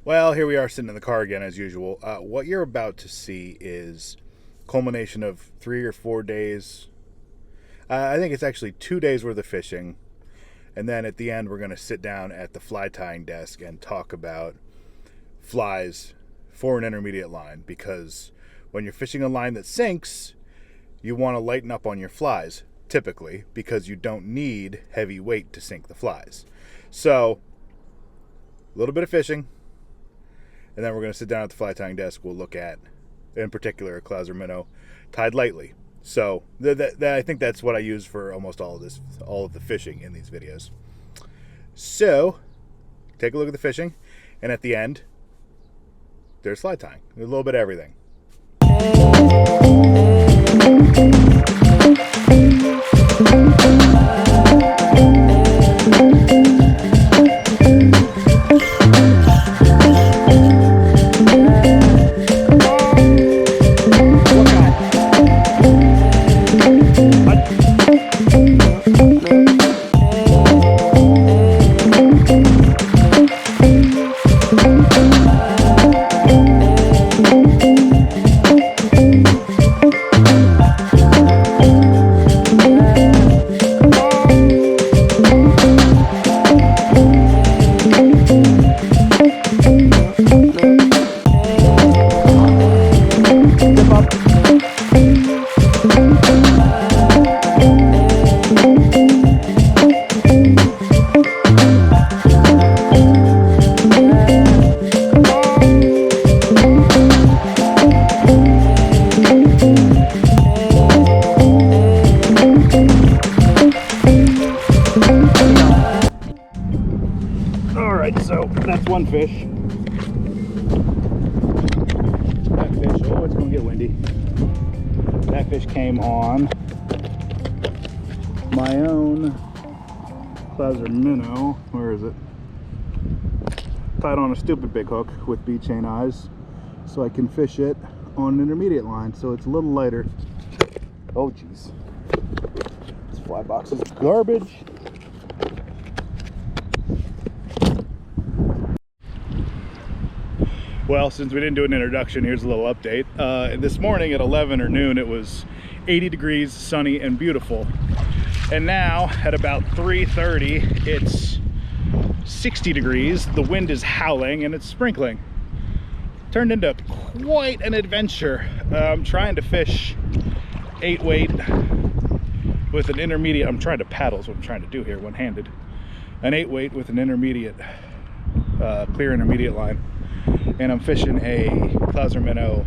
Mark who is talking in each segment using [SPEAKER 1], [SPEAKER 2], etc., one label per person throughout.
[SPEAKER 1] Well, here we are sitting in the car again as usual. What you're about to see is culmination of 3 or 4 days. I think it's actually 2 days worth of fishing. And then at the end, we're going to sit down at the fly tying desk and talk about flies for an intermediate line. Because when you're fishing a line that sinks, you want to lighten up on your flies, typically, because you don't need heavy weight to sink the flies. So, a little bit of fishing. And then we're going to sit down at the fly tying desk. We'll look at, in particular, a Clouser Minnow tied lightly. So I think that's what I use for almost all of the fishing in these videos. So take a look at the fishing, and at the end, there's fly tying. A little bit of everything. So that's one fish. That fish, oh, it's gonna get windy. That fish came on my own Clouser Minnow. Where is it? Tied on a stupid big hook with bead chain eyes so I can fish it on an intermediate line, so it's a little lighter. Oh geez, this fly box is garbage. Well, since we didn't do an introduction, here's a little update. This morning at 11 or noon, it was 80 degrees, sunny and beautiful. And now at about 3:30, it's 60 degrees. The wind is howling and it's sprinkling. Turned into quite an adventure. I'm trying to fish 8-weight with an intermediate. I'm trying to paddle is what I'm trying to do here, one-handed. An 8-weight with an intermediate, clear intermediate line. And I'm fishing a Clouser Minnow,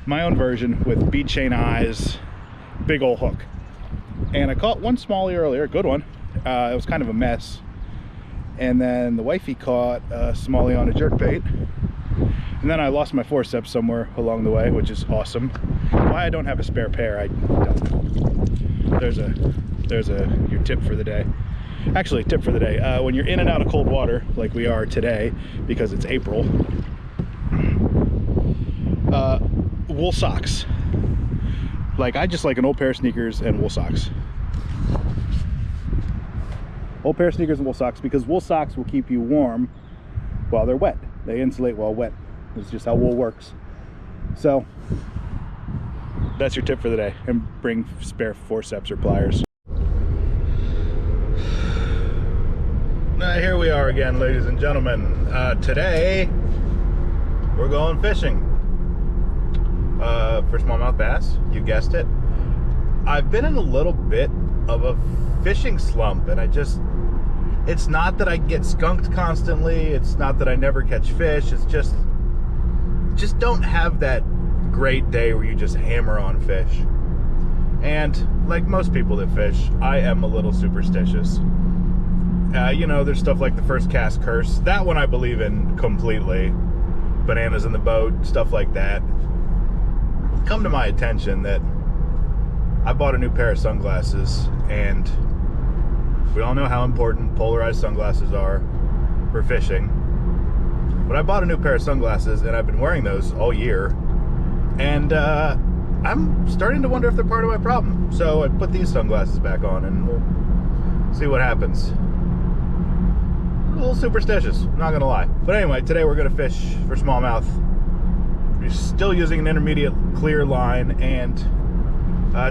[SPEAKER 1] my own version, with bead chain eyes, big old hook. And I caught one smallie earlier, good one. It was kind of a mess. And then the wifey caught a smallie on a jerkbait. And then I lost my forceps somewhere along the way, which is awesome. Why I don't have a spare pair, I don't know. There's your tip for the day. Actually, tip for the day. When you're in and out of cold water, like we are today, because it's April, wool socks. Like, I just like an old pair of sneakers and wool socks. Old pair of sneakers and wool socks, because wool socks will keep you warm while they're wet. They insulate while wet. It's just how wool works. So, that's your tip for the day. And bring spare forceps or pliers. Here we are again, ladies and gentlemen. Today, we're going fishing. For smallmouth bass, you guessed it. I've been in a little bit of a fishing slump, and it's not that I get skunked constantly, it's not that I never catch fish, it's just don't have that great day where you just hammer on fish. And like most people that fish, I am a little superstitious. You know, there's stuff like the first cast curse. That one I believe in completely. Bananas in the boat, stuff like that. Come to my attention that I bought a new pair of sunglasses, and we all know how important polarized sunglasses are for fishing. But I bought a new pair of sunglasses, and I've been wearing those all year. And I'm starting to wonder if they're part of my problem. So I put these sunglasses back on, and we'll see what happens. little superstitious, not gonna lie. But anyway, today we're gonna fish for smallmouth. We're still using an intermediate clear line, and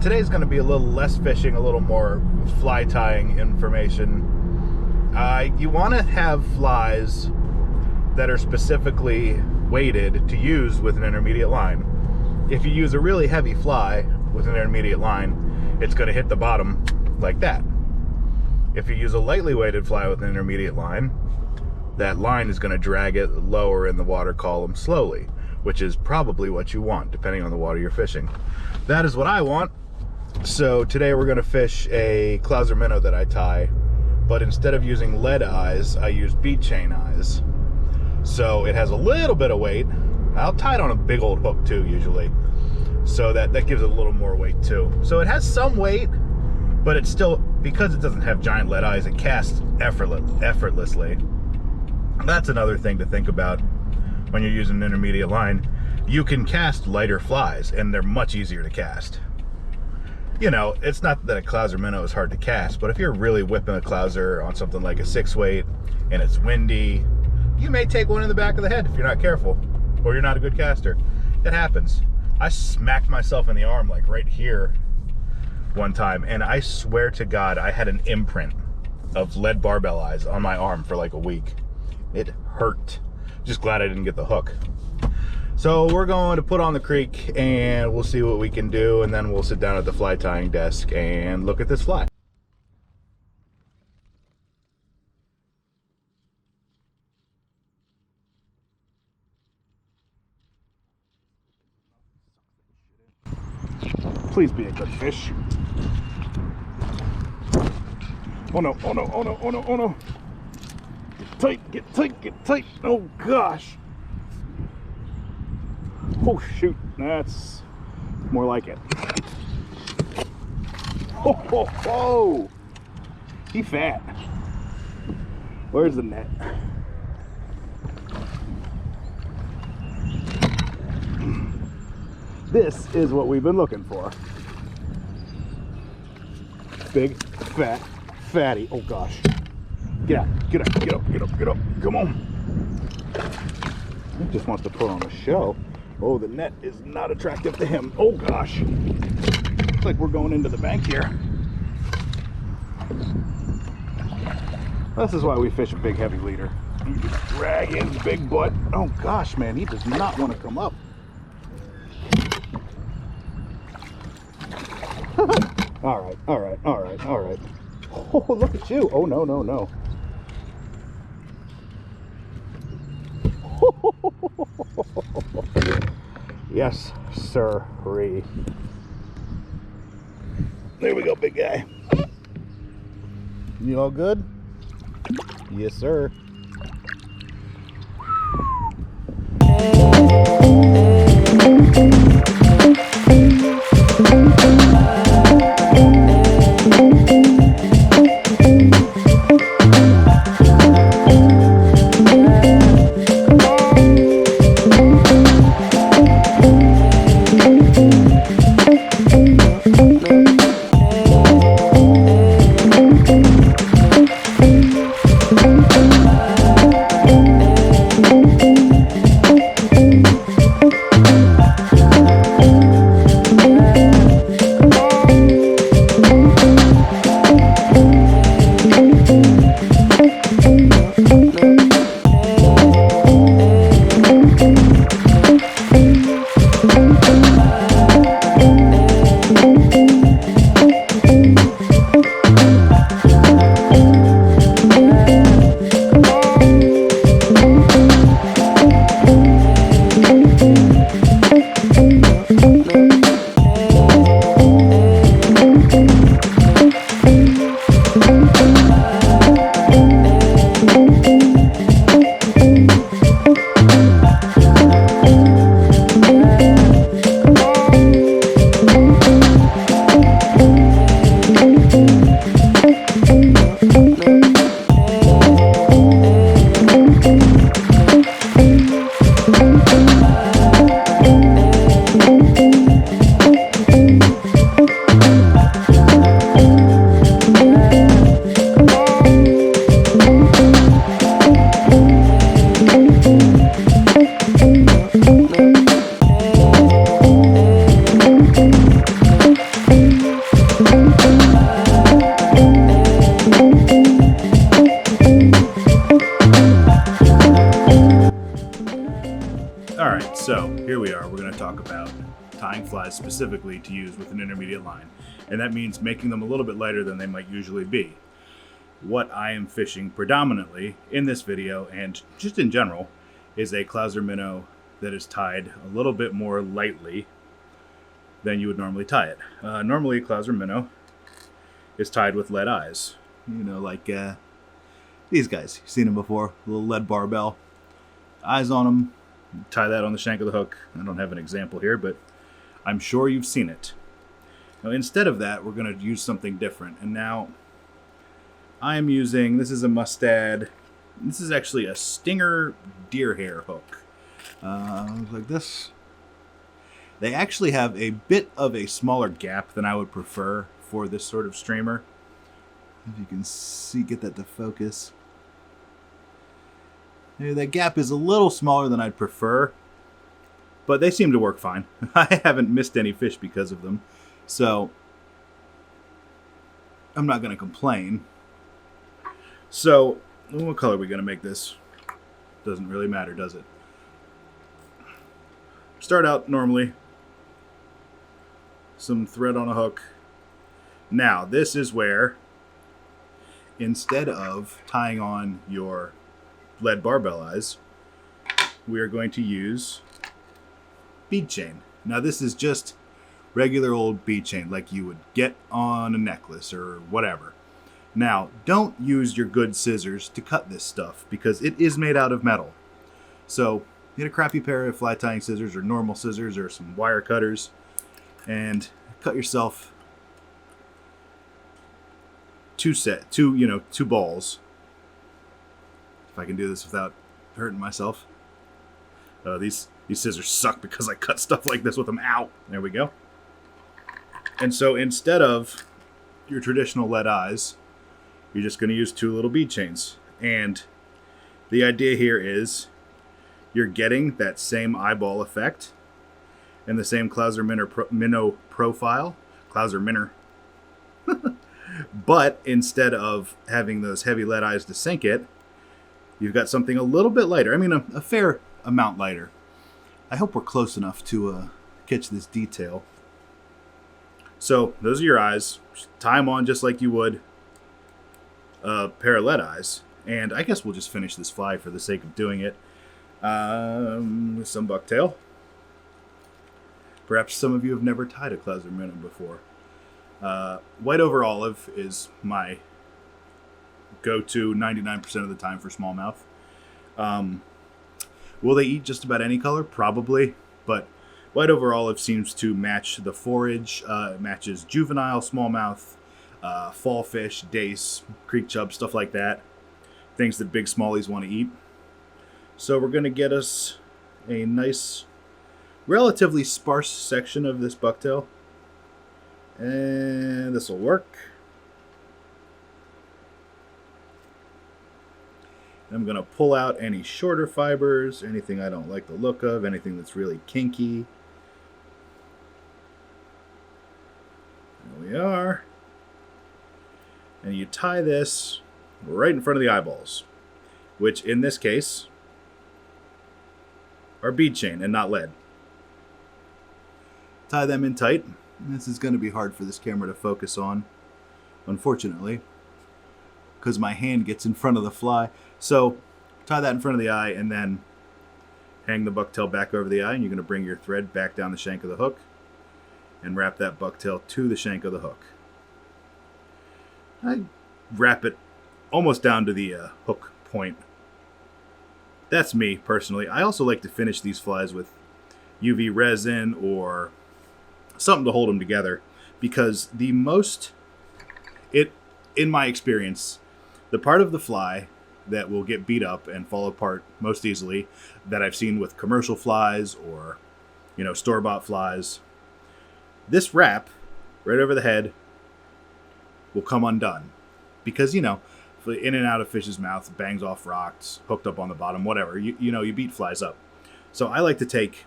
[SPEAKER 1] today's gonna be a little less fishing, a little more fly tying information. You wanna have flies that are specifically weighted to use with an intermediate line. If you use a really heavy fly with an intermediate line, it's gonna hit the bottom like that. If you use a lightly weighted fly with an intermediate line, that line is gonna drag it lower in the water column slowly, which is probably what you want, depending on the water you're fishing. That is what I want. So today we're gonna fish a Clouser Minnow that I tie, but instead of using lead eyes, I use bead chain eyes. So it has a little bit of weight. I'll tie it on a big old hook too, usually. So that gives it a little more weight too. So it has some weight, but it's still, because it doesn't have giant lead eyes, it casts effortlessly. That's another thing to think about when you're using an intermediate line. You can cast lighter flies, and they're much easier to cast. You know, it's not that a Clouser Minnow is hard to cast, but if you're really whipping a Clouser on something like a 6-weight and it's windy, you may take one in the back of the head if you're not careful, or you're not a good caster. It happens. I smacked myself in the arm, like right here one time, and I swear to God, I had an imprint of lead barbell eyes on my arm for like a week. It hurt. Just glad I didn't get the hook. So we're going to put on the creek and we'll see what we can do, and then we'll sit down at the fly tying desk and look at this fly. Please be a good fish. Oh no, oh no, oh no, oh no, oh no. Get tight, get tight, get tight. Oh gosh. Oh shoot, that's more like it. Oh, ho, ho. He fat. Where's the net? This is what we've been looking for. Big, fat, fatty. Oh gosh. Get out, get up, get up, get up, get up. Come on. He just wants to put on a show. Oh, the net is not attractive to him. Oh gosh. Looks like we're going into the bank here. This is why we fish a big heavy leader. You just drag his big butt. Oh gosh, man, he does not want to come up. All right, all right, all right, all right. Oh, look at you. Oh, no, no, no. Yes, sir-ree. There we go, big guy. You all good? Yes, sir. So here we are, we're going to talk about tying flies specifically to use with an intermediate line. And that means making them a little bit lighter than they might usually be. What I am fishing predominantly in this video, and just in general, is a Clouser Minnow that is tied a little bit more lightly than you would normally tie it. Normally, a Clouser Minnow is tied with lead eyes. You know, like these guys. You've seen them before. A little lead barbell. Eyes on them. Tie that on the shank of the hook. I don't have an example here, but I'm sure you've seen it. Now, instead of that, we're going to use something different. And now, I am using, this is a Mustad. This is actually a Stinger deer hair hook. Like this. They actually have a bit of a smaller gap than I would prefer for this sort of streamer. If you can see, get that to focus. Yeah, that gap is a little smaller than I'd prefer, but they seem to work fine. I haven't missed any fish because of them, so I'm not going to complain. So, what color are we going to make this? Doesn't really matter, does it? Start out normally. Some thread on a hook. Now, this is where, instead of tying on your lead barbell eyes, we are going to use bead chain. Now, this is just regular old bead chain like you would get on a necklace or whatever. Now, don't use your good scissors to cut this stuff because it is made out of metal. So, get a crappy pair of fly tying scissors or normal scissors or some wire cutters and cut yourself two balls. If I can do this without hurting myself. These scissors suck because I cut stuff like this with them. Ow! There we go. And so instead of your traditional lead eyes, you're just going to use two little bead chains. And the idea here is you're getting that same eyeball effect and the same Clouser Minnow profile. Clouser Minnow. But instead of having those heavy lead eyes to sink it, you've got something a little bit lighter. I mean, a fair amount lighter. I hope we're close enough to catch this detail. So, those are your eyes. Just tie them on just like you would a pair of lead eyes. And I guess we'll just finish this fly for the sake of doing it. Some bucktail. Perhaps some of you have never tied a Clouser Minnow before. White over olive is my go-to 99% of the time for smallmouth. Will they eat just about any color? Probably, but white over olive seems to match the forage. It matches juvenile smallmouth, fall fish, dace, creek chub, stuff like that. Things that big smallies want to eat. So we're going to get us a nice, relatively sparse section of this bucktail. And this will work. I'm going to pull out any shorter fibers, anything I don't like the look of, anything that's really kinky. There we are. And you tie this right in front of the eyeballs, which in this case are bead chain and not lead. Tie them in tight. This is going to be hard for this camera to focus on, unfortunately, because my hand gets in front of the fly. So tie that in front of the eye and then hang the bucktail back over the eye, and you're going to bring your thread back down the shank of the hook and wrap that bucktail to the shank of the hook. I wrap it almost down to the hook point. That's me, personally. I also like to finish these flies with UV resin or something to hold them together, because in my experience, the part of the fly that will get beat up and fall apart most easily that I've seen with commercial flies or, store-bought flies, this wrap right over the head will come undone because, in and out of fish's mouth, bangs off rocks, hooked up on the bottom, whatever, you beat flies up. So I like to take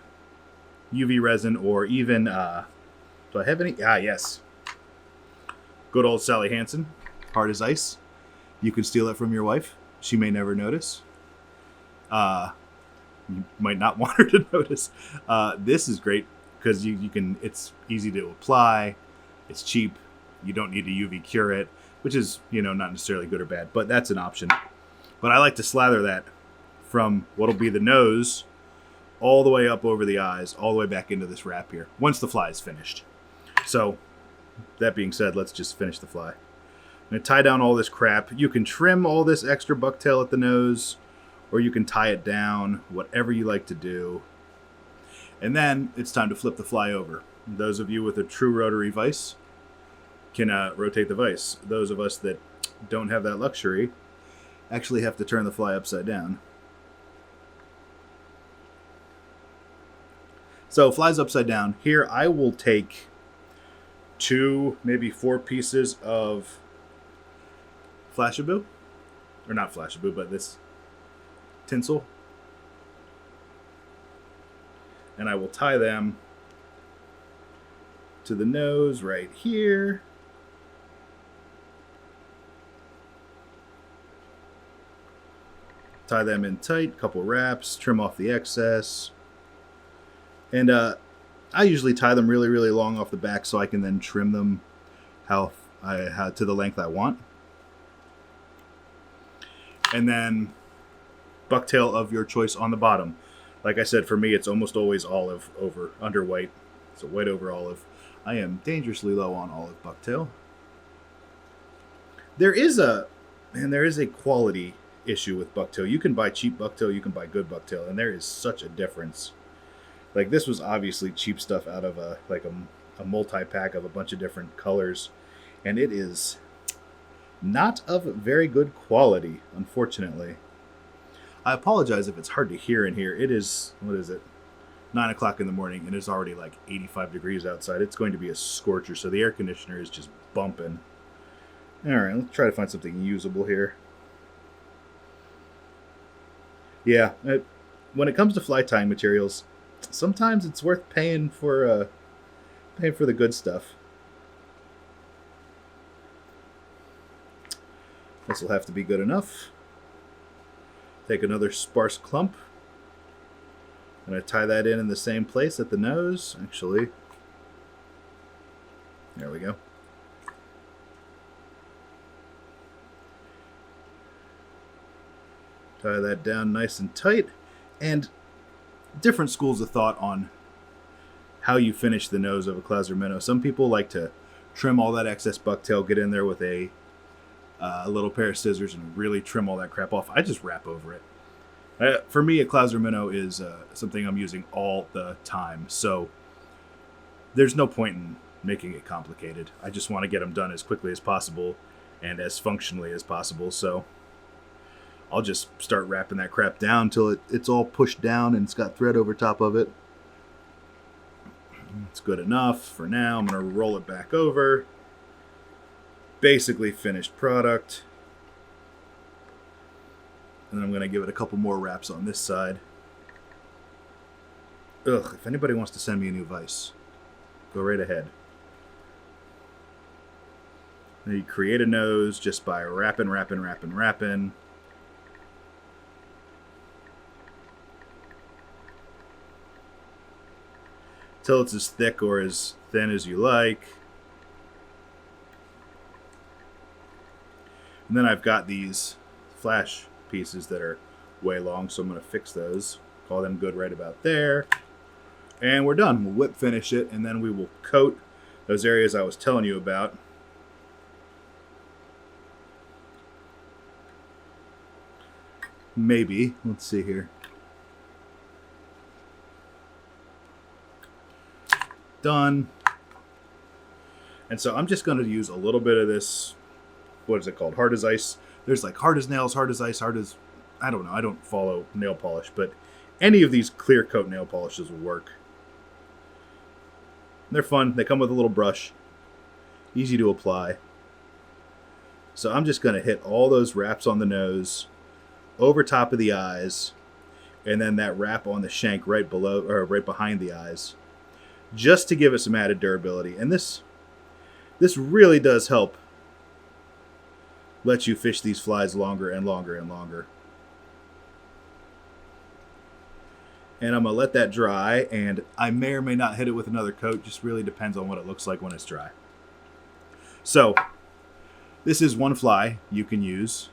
[SPEAKER 1] UV resin or even, do I have any? Ah, yes. Good old Sally Hansen, hard as ice. You can steal it from your wife. She may never notice. you might not want her to notice. This is great because you can. It's easy to apply. It's cheap. You don't need to UV cure it, which is, not necessarily good or bad, but that's an option. But I like to slather that from what'll be the nose all the way up over the eyes, all the way back into this wrap here, once the fly is finished. So, that being said, let's just finish the fly. I'm going to tie down all this crap. You can trim all this extra bucktail at the nose, or you can tie it down, whatever you like to do. And then it's time to flip the fly over. Those of you with a true rotary vise can rotate the vise. Those of us that don't have that luxury actually have to turn the fly upside down. So flies upside down. Here I will take 2, maybe 4 pieces of Flashabou. Or not Flashabou, but this tinsel. And I will tie them to the nose right here. Tie them in tight, couple wraps, trim off the excess. And I usually tie them really, really long off the back so I can then trim them how to the length I want. And then bucktail of your choice on the bottom. Like I said, for me, it's almost always olive under white. So white over olive. I am dangerously low on olive bucktail. There is a quality issue with bucktail. You can buy cheap bucktail, you can buy good bucktail, and there is such a difference. Like, this was obviously cheap stuff out of a multi-pack of a bunch of different colors, and it is not of very good quality, unfortunately. I apologize if it's hard to hear in here. It is, 9 o'clock in the morning, and it's already like 85 degrees outside. It's going to be a scorcher, so the air conditioner is just bumping. All right, let's try to find something usable here. Yeah, when it comes to fly tying materials, sometimes it's worth paying for the good stuff. This will have to be good enough. Take another sparse clump. I'm going to tie that in the same place at the nose, actually. There we go. Tie that down nice and tight. And different schools of thought on how you finish the nose of a Clouser Minnow. Some people like to trim all that excess bucktail, get in there with a little pair of scissors and really trim all that crap off. I just wrap over it. For me, a Clouser Minnow is something I'm using all the time. So there's no point in making it complicated. I just want to get them done as quickly as possible and as functionally as possible. So I'll just start wrapping that crap down until it's all pushed down and it's got thread over top of it. It's good enough for now. I'm going to roll it back over. Basically finished product. And then I'm going to give it a couple more wraps on this side. Ugh, if anybody wants to send me a new vise, go right ahead. And you create a nose just by wrapping. Till it's as thick or as thin as you like. And then I've got these flash pieces that are way long, so I'm going to fix those. Call them good right about there. And we're done. We'll whip finish it, and then we will coat those areas I was telling you about. Maybe. Let's see here. Done. And so I'm just going to use a little bit of this, what is it called? Hard as ice. There's like hard as nails, hard as ice, hard as, I don't know. I don't follow nail polish, but any of these clear coat nail polishes will work. They're fun. They come with a little brush. Easy to apply. So I'm just going to hit all those wraps on the nose, over top of the eyes, and then that wrap on the shank right below, or right behind the eyes, just to give it some added durability. And this really does help let you fish these flies longer and longer and longer. And I'm gonna let that dry, and I may or may not hit it with another coat, just really depends on what it looks like when it's dry. So this is one fly you can use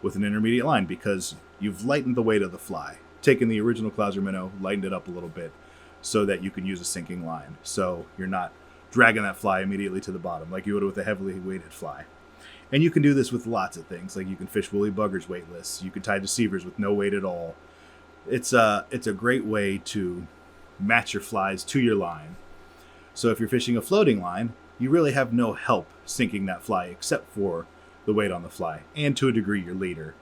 [SPEAKER 1] with an intermediate line because you've lightened the weight of the fly. Taken the original Clouser Minnow, lightened it up a little bit so that you can use a sinking line. So you're not dragging that fly immediately to the bottom like you would with a heavily weighted fly. And you can do this with lots of things. Like you can fish woolly buggers weightless. You can tie deceivers with no weight at all. It's a great way to match your flies to your line. So if you're fishing a floating line, you really have no help sinking that fly except for the weight on the fly, and to a degree your leader.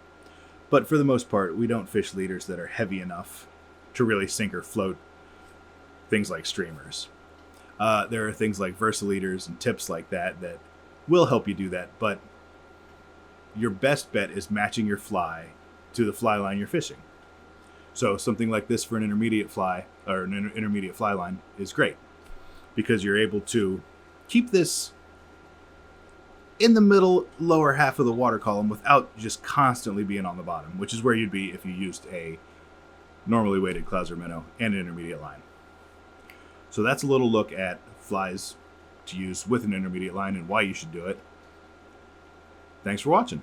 [SPEAKER 1] But for the most part, we don't fish leaders that are heavy enough to really sink or float things like streamers. There are things like Versa leaders and tips like that that will help you do that, but your best bet is matching your fly to the fly line you're fishing. So something like this for an intermediate fly or an intermediate fly line is great because you're able to keep this in the middle lower half of the water column without just constantly being on the bottom, which is where you'd be if you used a normally weighted Clouser Minnow and an intermediate line. So that's a little look at flies to use with an intermediate line and why you should do it. Thanks for watching.